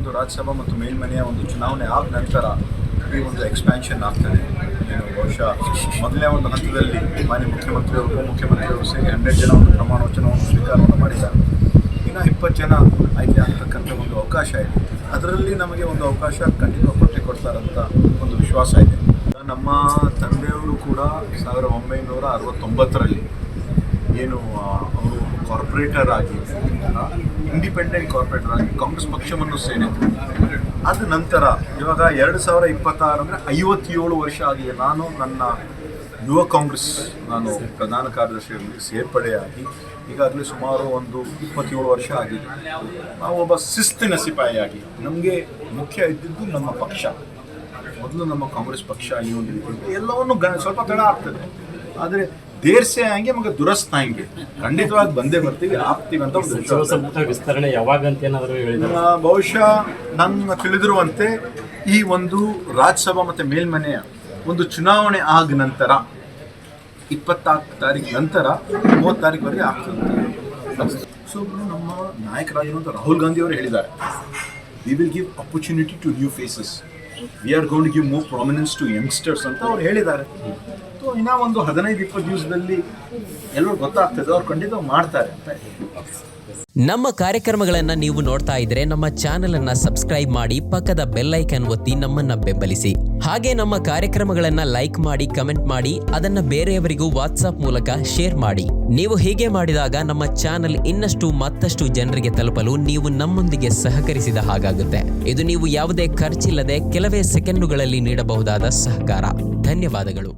ಒಂದು ರಾಜ್ಯಸಭಾ ಮತ್ತು ಮೇಲ್ಮನೆಯ ಒಂದು ಚುನಾವಣೆ ಆದ ನಂತರ ಈ ಒಂದು ಎಕ್ಸ್ಪ್ಯಾನ್ಷನ್ ಆಗ್ತದೆ. ಬಹುಶಃ ಮೊದಲನೇ ಒಂದು ಹಂತದಲ್ಲಿ ಮಾನ್ಯ ಮುಖ್ಯಮಂತ್ರಿಯವರು ಉಪಮುಖ್ಯಮಂತ್ರಿಯವರು ಸೇರಿ 100 ಜನ ಒಂದು ಪ್ರಮಾಣ ವಚನವನ್ನು ಸ್ವೀಕಾರವನ್ನು ಮಾಡಿದ್ದಾರೆ. ಇನ್ನು 20 ಜನ ಆಯ್ಕೆ ಆಗ್ತಕ್ಕಂಥ ಒಂದು ಅವಕಾಶ ಇದೆ. ಅದರಲ್ಲಿ ನಮಗೆ ಒಂದು ಅವಕಾಶ ಖಂಡಿತ ಕೊಡ್ತಾರಂತ ಒಂದು ವಿಶ್ವಾಸ ಇದೆ. ನಮ್ಮ ತಂದೆಯವರು ಕೂಡ 1969ರಲ್ಲಿ ಏನು ಅವರು ಕಾರ್ಪೊರೇಟರ್ ಆಗಿ ಇಂಡಿಪೆಂಡೆಂಟ್ ಕಾರ್ಪೊರೇಟರ್ ಆಗಿ ಕಾಂಗ್ರೆಸ್ ಪಕ್ಷವನ್ನು ಸೇರಿದ್ರು. ಅದ ನಂತರ ಇವಾಗ 2026 ಅಂದರೆ 57 ವರ್ಷ ಆಗಿದೆ. ನಾನು ನನ್ನ ಯುವ ಕಾಂಗ್ರೆಸ್ ನಾನು ಪ್ರಧಾನ ಕಾರ್ಯದರ್ಶಿಯಲ್ಲಿ ಸೇರ್ಪಡೆಯಾಗಿ ಈಗಾಗಲೇ ಸುಮಾರು ಒಂದು 27 ವರ್ಷ ಆಗಿದೆ. ನಾವು ಒಬ್ಬ ಶಿಸ್ತಿನ ಸಿಪಾಯಿಯಾಗಿ ನಮಗೆ ಮುಖ್ಯ ಇದ್ದಿದ್ದು ನಮ್ಮ ಪಕ್ಷ. ಮೊದಲು ನಮ್ಮ ಕಾಂಗ್ರೆಸ್ ಪಕ್ಷ ಈ ಒಂದು ರೀತಿ ಎಲ್ಲವನ್ನು ಸ್ವಲ್ಪ ತಡ ಆಗ್ತದೆ, ಆದರೆ ದೇರ್ಸೆ ಹಂಗೆ ಮಗ ದುರಸ್ತ ಹಂಗೆ ಖಂಡಿತವಾಗಿ ಬಂದೇ ಬರ್ತೀವಿ, ಆಗ್ತೀವಿ ಅಂತ ಒಂದು ಸಂಪುಟ ವಿಸ್ತರಣೆ ಯಾವಾಗ ಅಂತ ಏನಾದರೂ ಹೇಳಿದ್ರೆ ಬಹುಶಃ ನನ್ನ ತಿಳಿದಿರುವಂತೆ ಈ ಒಂದು ರಾಜ್ಯಸಭಾ ಮತ್ತು ಮೇಲ್ಮನೆಯ ಒಂದು ಚುನಾವಣೆ ಆದ ನಂತರ 24 ತಾರೀಕು ನಂತರ 30 ತಾರೀಕುವರೆಗೆ ಆಗ್ತದೆ. ಸೊ ನಮ್ಮ ನಾಯಕರಾಗಿರುವಂಥ ರಾಹುಲ್ ಗಾಂಧಿ ಅವರು ಹೇಳಿದ್ದಾರೆ, we will give opportunity to new faces, we are going to give more prominence to youngsters ಅಂತ ಅವ್ರು ಹೇಳಿದ್ದಾರೆ. ಸೊ ಇನ್ನೂ ಒಂದು 15-20 ದಿವಸದಲ್ಲಿ ಎಲ್ಲರೂ ಗೊತ್ತಾಗ್ತದೆ, ಅವ್ರು ಖಂಡಿತ ಮಾಡ್ತಾರೆ ಅಂತ. ನಮ್ಮ ಕಾರ್ಯಕ್ರಮಗಳನ್ನು ನೀವು ನೋಡ್ತಾ ಇದ್ರೆ ನಮ್ಮ ಚಾನೆಲ್ ಅನ್ನ ಸಬ್ಸ್ಕ್ರೈಬ್ ಮಾಡಿ, ಪಕ್ಕದ ಬೆಲ್ ಐಕನ್ ಒತ್ತಿ ನಮ್ಮನ್ನ ಬೆಂಬಲಿಸಿ. ಹಾಗೆ ನಮ್ಮ ಕಾರ್ಯಕ್ರಮಗಳನ್ನ ಲೈಕ್ ಮಾಡಿ, ಕಮೆಂಟ್ ಮಾಡಿ, ಅದನ್ನ ಬೇರೆಯವರಿಗೂ ವಾಟ್ಸ್ಆಪ್ ಮೂಲಕ ಶೇರ್ ಮಾಡಿ. ನೀವು ಹೀಗೆ ಮಾಡಿದಾಗ ನಮ್ಮ ಚಾನೆಲ್ ಇನ್ನಷ್ಟು ಮತ್ತಷ್ಟು ಜನರಿಗೆ ತಲುಪಲು ನೀವು ನಮ್ಮೊಂದಿಗೆ ಸಹಕರಿಸಿದ ಹಾಗಾಗುತ್ತೆ. ಇದು ನೀವು ಯಾವುದೇ ಖರ್ಚಿಲ್ಲದೆ ಕೆಲವೇ ಸೆಕೆಂಡುಗಳಲ್ಲಿ ನೀಡಬಹುದಾದ ಸಹಕಾರ. ಧನ್ಯವಾದಗಳು.